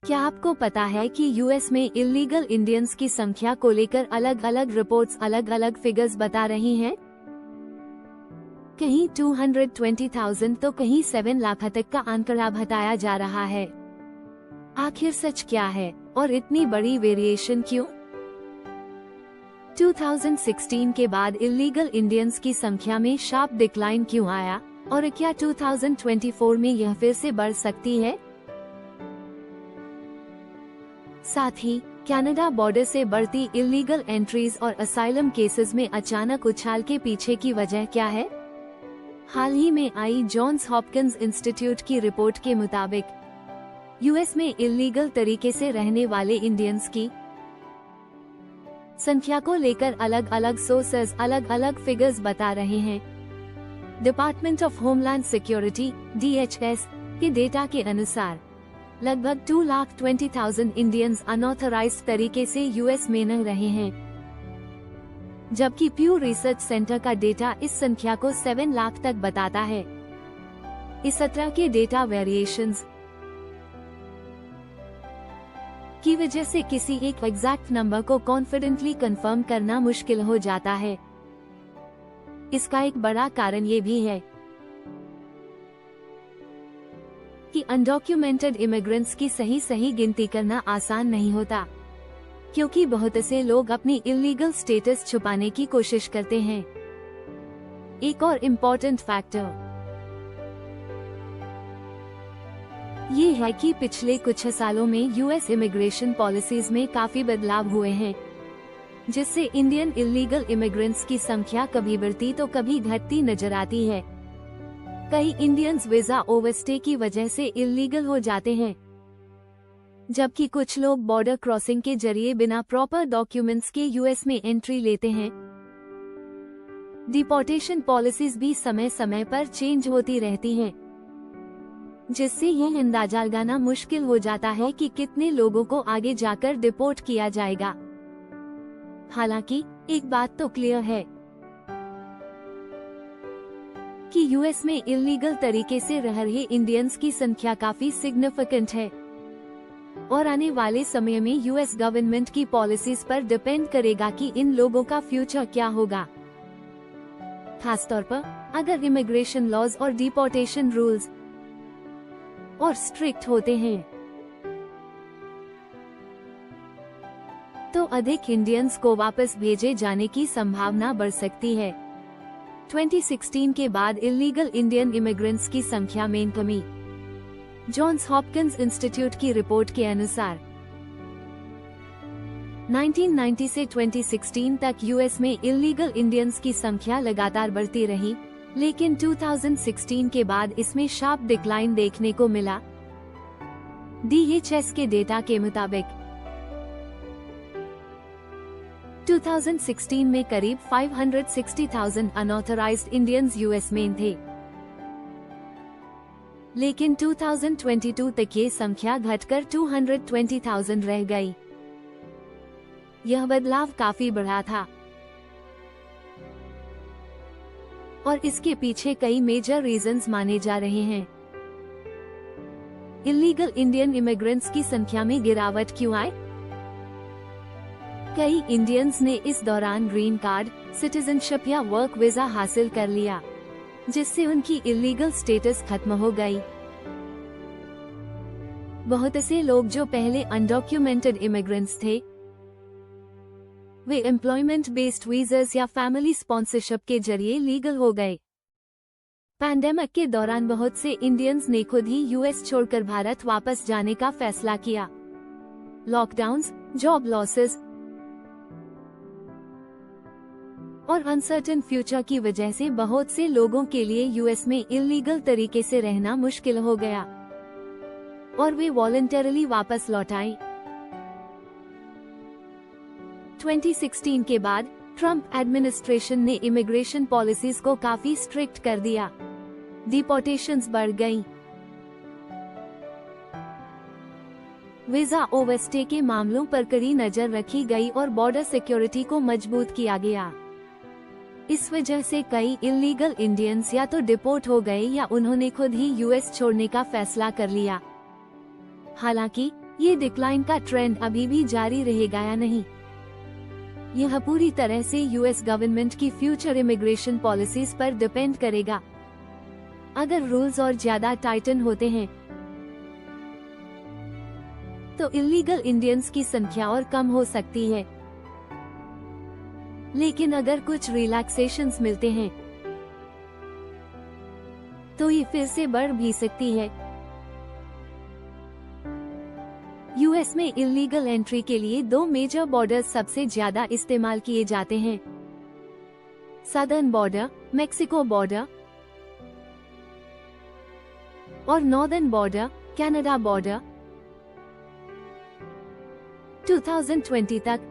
क्या आपको पता है कि यूएस में इल्लीगल इंडियंस की संख्या को लेकर अलग अलग रिपोर्ट्स अलग अलग फिगर्स बता रही हैं? कहीं 220,000 तो कहीं 7 लाख तक का आंकड़ा बताया जा रहा है। आखिर सच क्या है और इतनी बड़ी वेरिएशन क्यों? 2016 के बाद इल्लीगल इंडियंस की संख्या में शार्प डिक्लाइन क्यों आया और क्या 2024 में यह फिर से बढ़ सकती है? साथ ही कनाडा बॉर्डर से बढ़ती इल्लीगल एंट्रीज और असाइलम केसेस में अचानक उछाल के पीछे की वजह क्या है? हाल ही में आई जॉन्स हॉपकिंस इंस्टीट्यूट की रिपोर्ट के मुताबिक यूएस में इल्लीगल तरीके से रहने वाले इंडियंस की संख्या को लेकर अलग अलग सोर्सेज अलग अलग फिगर्स बता रहे हैं। Department of homeland security (DHS) के डेटा के अनुसार लगभग 2,20,000 इंडियंस अनऑथराइज्ड तरीके से यूएस में रह रहे हैं, जबकि प्यू रिसर्च सेंटर का डेटा इस संख्या को 7 लाख तक बताता है। इस तरह के डेटा वेरिएशंस की वजह से किसी एक एग्जैक्ट नंबर को कॉन्फिडेंटली कंफर्म करना मुश्किल हो जाता है। इसका एक बड़ा कारण ये भी है कि अनडॉक्यूमेंटेड इमिग्रेंट्स की सही गिनती करना आसान नहीं होता, क्योंकि बहुत से लोग अपनी इल्लीगल स्टेटस छुपाने की कोशिश करते हैं। एक और इम्पोर्टेंट फैक्टर ये है कि पिछले कुछ सालों में यूएस इमिग्रेशन पॉलिसीज में काफी बदलाव हुए हैं, जिससे इंडियन इल्लीगल इमिग्रेंट्स की संख्या कभी बढ़ती तो कभी घटती नजर आती है। कई इंडियंस वीजा ओवरस्टे की वजह से इल्लीगल हो जाते हैं, जबकि कुछ लोग बॉर्डर क्रॉसिंग के जरिए बिना प्रॉपर डॉक्यूमेंट्स के यूएस में एंट्री लेते हैं। डिपोर्टेशन पॉलिसीज भी समय समय पर चेंज होती रहती हैं, जिससे यह अंदाजा लगाना मुश्किल हो जाता है कि कितने लोगों को आगे जाकर डिपोर्ट किया जाएगा। हालांकि एक बात तो क्लियर है कि यूएस में इल्लीगल तरीके से रह रहे इंडियंस की संख्या काफी सिग्निफिकेंट है और आने वाले समय में यूएस गवर्नमेंट की पॉलिसीज पर डिपेंड करेगा कि इन लोगों का फ्यूचर क्या होगा। खासतौर पर अगर इमिग्रेशन लॉज और डिपोर्टेशन रूल्स और स्ट्रिक्ट होते हैं तो अधिक इंडियंस को वापस भेजे जाने की संभावना बढ़ सकती है। 2016 के बाद इल्लीगल इंडियन इमिग्रेंट्स की संख्या में कमी। जॉन्स हॉपकिंस इंस्टीट्यूट की रिपोर्ट के अनुसार 1990 से 2016 तक यूएस में इल्लीगल इंडियंस की संख्या लगातार बढ़ती रही, लेकिन 2016 के बाद इसमें शार्प डिक्लाइन देखने को मिला। DHS के डेटा के मुताबिक 2016 में करीब 560,000 अनऑथराइज्ड इंडियंस यूएस में थे, लेकिन 2022 तक ये संख्या घटकर 220,000 रह गई। यह बदलाव काफी बड़ा था और इसके पीछे कई मेजर रीजंस माने जा रहे हैं। इल्लीगल इंडियन इमिग्रेंट्स की संख्या में गिरावट क्यों आई? कई इंडियंस ने इस दौरान ग्रीन कार्ड, सिटीजनशिप या वर्क वीजा हासिल कर लिया, जिससे उनकी इल्लीगल स्टेटस खत्म हो गई। बहुत से लोग जो पहले अनडॉक्यूमेंटेड इमिग्रेंट्स थे, वे एम्प्लॉयमेंट बेस्ड वीजास या फैमिली स्पॉन्सरशिप के जरिए लीगल हो गए। पैंडेमिक के दौरान बहुत से इंडियंस ने खुद ही यूएस छोड़कर भारत वापस जाने का फैसला किया। लॉकडाउन्स, जॉब लॉसेस और अनसर्टेन फ्यूचर की वजह से बहुत से लोगों के लिए यूएस में इल्लीगल तरीके से रहना मुश्किल हो गया और वे वॉलंटरली वापस लौट आए। 2016 के बाद ट्रम्प एडमिनिस्ट्रेशन ने इमिग्रेशन पॉलिसीज को काफी स्ट्रिक्ट कर दिया। डिपोर्टेशंस बढ़ गईं। वीजा ओवरस्टे के मामलों पर कड़ी नजर रखी गई और बॉर्डर सिक्योरिटी को मजबूत किया गया। इस वजह से कई इल्लीगल इंडियंस या तो डिपोर्ट हो गए या उन्होंने खुद ही यूएस छोड़ने का फैसला कर लिया। हालांकि ये डिक्लाइन का ट्रेंड अभी भी जारी रहेगा या नहीं, यह पूरी तरह से यूएस गवर्नमेंट की फ्यूचर इमिग्रेशन पॉलिसीज पर डिपेंड करेगा। अगर रूल्स और ज्यादा टाइटन होते हैं तो इलीगल इंडियंस की संख्या और कम हो सकती है, लेकिन अगर कुछ रिलैक्सेशंस मिलते हैं तो ये फिर से बढ़ भी सकती है। यूएस में इलीगल एंट्री के लिए दो मेजर बॉर्डर्स सबसे ज्यादा इस्तेमाल किए जाते हैं, सदर्न बॉर्डर मेक्सिको बॉर्डर और नॉर्दर्न बॉर्डर कनाडा बॉर्डर। 2020 तक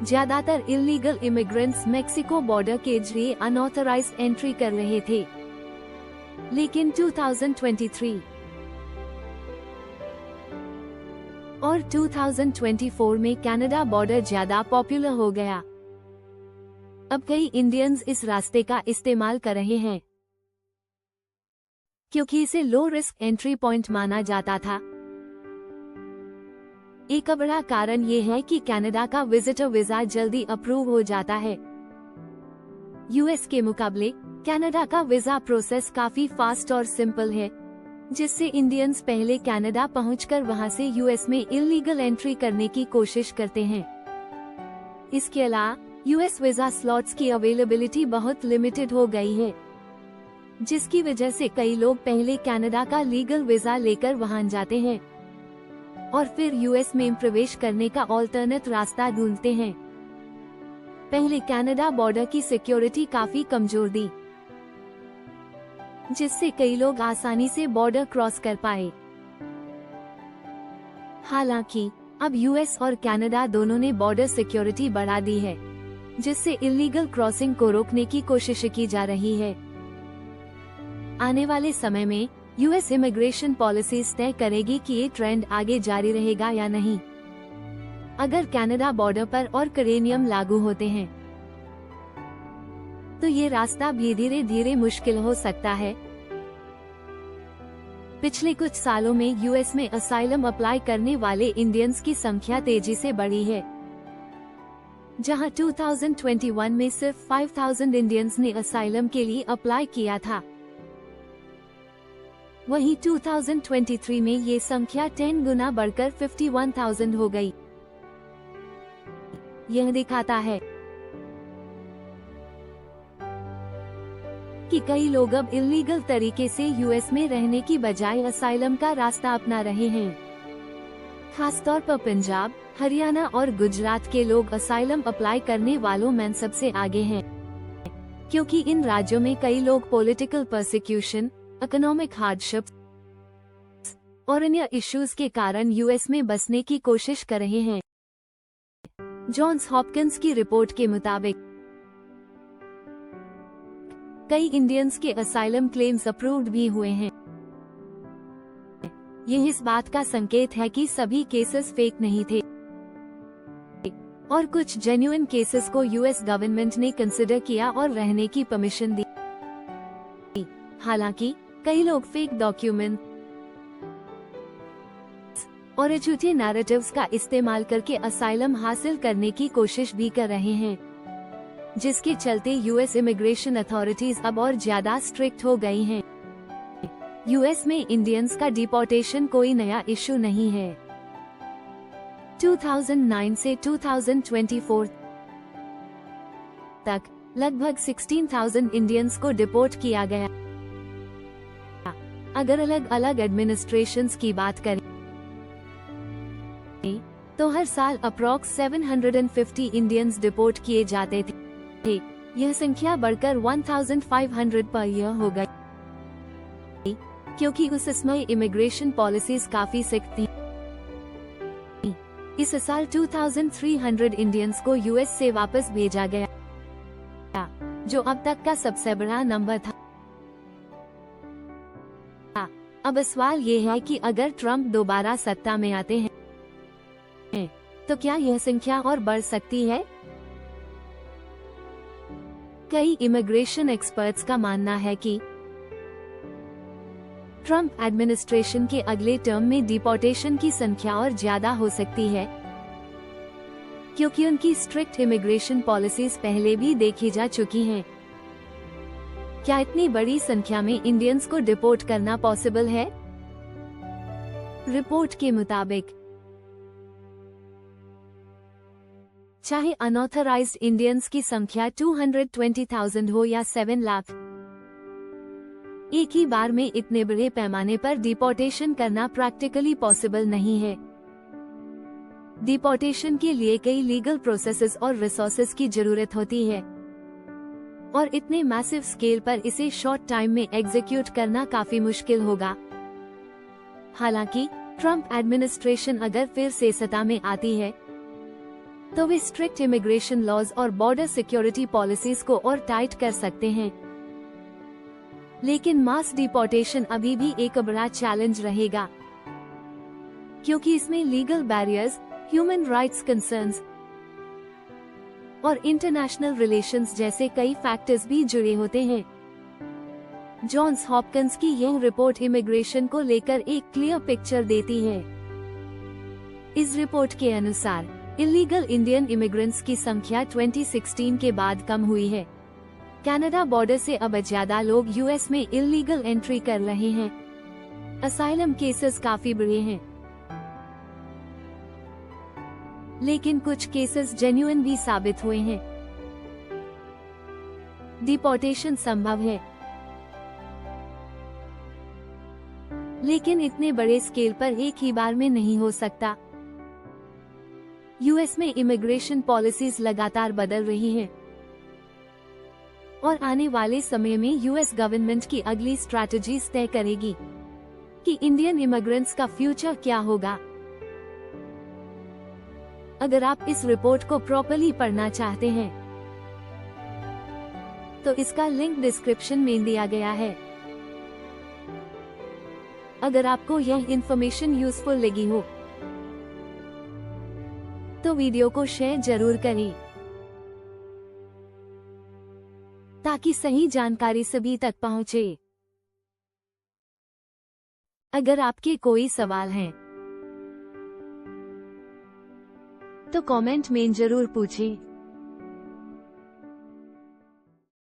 ज्यादातर इलीगल इमिग्रेंट्स मेक्सिको बॉर्डर के जरिए अनऑथराइज्ड एंट्री कर रहे थे, लेकिन 2023 और 2024 में कनाडा बॉर्डर ज्यादा पॉपुलर हो गया। अब कई इंडियंस इस रास्ते का इस्तेमाल कर रहे हैं क्योंकि इसे लो रिस्क एंट्री पॉइंट माना जाता था। एक बड़ा कारण ये है कि कनाडा का विजिटर वीजा जल्दी अप्रूव हो जाता है। यूएस के मुकाबले कनाडा का वीजा प्रोसेस काफी फास्ट और सिंपल है, जिससे इंडियंस पहले कनाडा पहुंचकर वहां से यूएस में इलीगल एंट्री करने की कोशिश करते हैं। इसके अलावा यूएस वीजा स्लॉट्स की अवेलेबिलिटी बहुत लिमिटेड हो गई है, जिसकी वजह से कई लोग पहले कनाडा का लीगल वीजा लेकर वहां जाते हैं और फिर यूएस में प्रवेश करने का ऑल्टरनेट रास्ता ढूंढते हैं। पहले कनाडा बॉर्डर की सिक्योरिटी काफी कमजोर थी, जिससे कई लोग आसानी से बॉर्डर क्रॉस कर पाए। हालांकि अब यूएस और कनाडा दोनों ने बॉर्डर सिक्योरिटी बढ़ा दी है, जिससे इलीगल क्रॉसिंग को रोकने की कोशिश की जा रही है। आने वाले समय में यूएस इमिग्रेशन पॉलिसीज तय करेगी कि ये ट्रेंड आगे जारी रहेगा या नहीं। अगर कनाडा बॉर्डर पर और कड़े नियम लागू होते हैं तो ये रास्ता भी धीरे धीरे मुश्किल हो सकता है। पिछले कुछ सालों में यूएस में असाइलम अप्लाई करने वाले इंडियंस की संख्या तेजी से बढ़ी है। जहां 2021 में सिर्फ 5000 इंडियंस ने असाइलम के लिए अप्लाई किया था, वहीं 2023 में ये संख्या 10 गुना बढ़कर 51,000 हो गई। यह दिखाता है कि कई लोग अब इलीगल तरीके से यूएस में रहने की बजाय असाइलम का रास्ता अपना रहे हैं। खासतौर पर पंजाब, हरियाणा और गुजरात के लोग असाइलम अप्लाई करने वालों में सबसे आगे हैं, क्योंकि इन राज्यों में कई लोग पॉलिटिकल परसिक्यूशन, इकोनॉमिक हार्डशिप्स और अन्य इश्यूज के कारण यूएस में बसने की कोशिश कर रहे हैं। जॉन्स हॉपकिंस की रिपोर्ट के मुताबिक कई इंडियंस के असाइलम क्लेम्स अप्रूव्ड भी हुए हैं। यह इस बात का संकेत है कि सभी केसेस फेक नहीं थे और कुछ जेन्युइन केसेस को यूएस गवर्नमेंट ने कंसिडर किया और रहने की परमिशन दी। हालांकि कई लोग फेक डॉक्यूमेंट और झूठे नैरेटिव्स का इस्तेमाल करके असाइलम हासिल करने की कोशिश भी कर रहे हैं, जिसके चलते यूएस इमिग्रेशन अथॉरिटीज अब और ज्यादा स्ट्रिक्ट हो गई हैं। यूएस में इंडियंस का डिपोर्टेशन कोई नया इशू नहीं है। 2009 से 2024 तक लगभग 16,000 इंडियंस को डिपोर्ट किया गया। अगर अलग अलग एडमिनिस्ट्रेशंस की बात करें तो हर साल अप्रॉक्स 750 इंडियंस डिपोर्ट किए जाते थे। यह संख्या बढ़कर 1500 पर ईयर हो गई, क्योंकि उस समय इमिग्रेशन पॉलिसीज काफी सख्त थी। इस साल 2300 इंडियंस को यूएस से वापस भेजा गया, जो अब तक का सबसे बड़ा नंबर था। अब सवाल ये है कि अगर ट्रम्प दोबारा सत्ता में आते हैं तो क्या यह संख्या और बढ़ सकती है? कई इमिग्रेशन एक्सपर्ट्स का मानना है कि ट्रम्प एडमिनिस्ट्रेशन के अगले टर्म में डिपोर्टेशन की संख्या और ज्यादा हो सकती है, क्योंकि उनकी स्ट्रिक्ट इमिग्रेशन पॉलिसीज पहले भी देखी जा चुकी हैं। क्या इतनी बड़ी संख्या में इंडियंस को डिपोर्ट करना पॉसिबल है? रिपोर्ट के मुताबिक चाहे अनऑथराइज्ड इंडियंस की संख्या 220,000 हो या 7 लाख, एक ही बार में इतने बड़े पैमाने पर डिपोर्टेशन करना प्रैक्टिकली पॉसिबल नहीं है। डिपोर्टेशन के लिए कई लीगल प्रोसेसेस और रिसोर्सेज की जरूरत होती है, और इतने मैसिव स्केल पर इसे शॉर्ट टाइम में एग्जीक्यूट करना काफी मुश्किल होगा। हालांकि ट्रम्प एडमिनिस्ट्रेशन अगर फिर से सत्ता में आती है, तो वे स्ट्रिक्ट इमिग्रेशन लॉज और बॉर्डर सिक्योरिटी पॉलिसीज को और टाइट कर सकते हैं। लेकिन मास डिपोर्टेशन अभी भी एक बड़ा चैलेंज रहेगा, क्योंकि इसमें legal barriers, human rights concerns और इंटरनेशनल रिलेशंस जैसे कई फैक्टर्स भी जुड़े होते हैं। जॉन्स हॉपकिंस की यह रिपोर्ट इमिग्रेशन को लेकर एक क्लियर पिक्चर देती है। इस रिपोर्ट के अनुसार इलीगल इंडियन इमिग्रेंट्स की संख्या 2016 के बाद कम हुई है। कनाडा बॉर्डर से अब ज्यादा लोग यूएस में इलीगल एंट्री कर रहे हैं। असाइलम केसेस काफी बढ़े हैं, लेकिन कुछ केसेस जेन्युइन भी साबित हुए हैं। डिपोर्टेशन संभव है, लेकिन इतने बड़े स्केल पर एक ही बार में नहीं हो सकता। यूएस में इमिग्रेशन पॉलिसीज लगातार बदल रही हैं, और आने वाले समय में यूएस गवर्नमेंट की अगली स्ट्रैटेजीज तय करेगी कि इंडियन इमिग्रेंट्स का फ्यूचर क्या होगा। अगर आप इस रिपोर्ट को प्रॉपर्ली पढ़ना चाहते हैं, तो इसका लिंक डिस्क्रिप्शन में दिया गया है। अगर आपको यह इन्फॉर्मेशन यूजफुल लगी हो, तो वीडियो को शेयर जरूर करें, ताकि सही जानकारी सभी तक पहुंचे। अगर आपके कोई सवाल हैं, तो कमेंट में जरूर पूछें।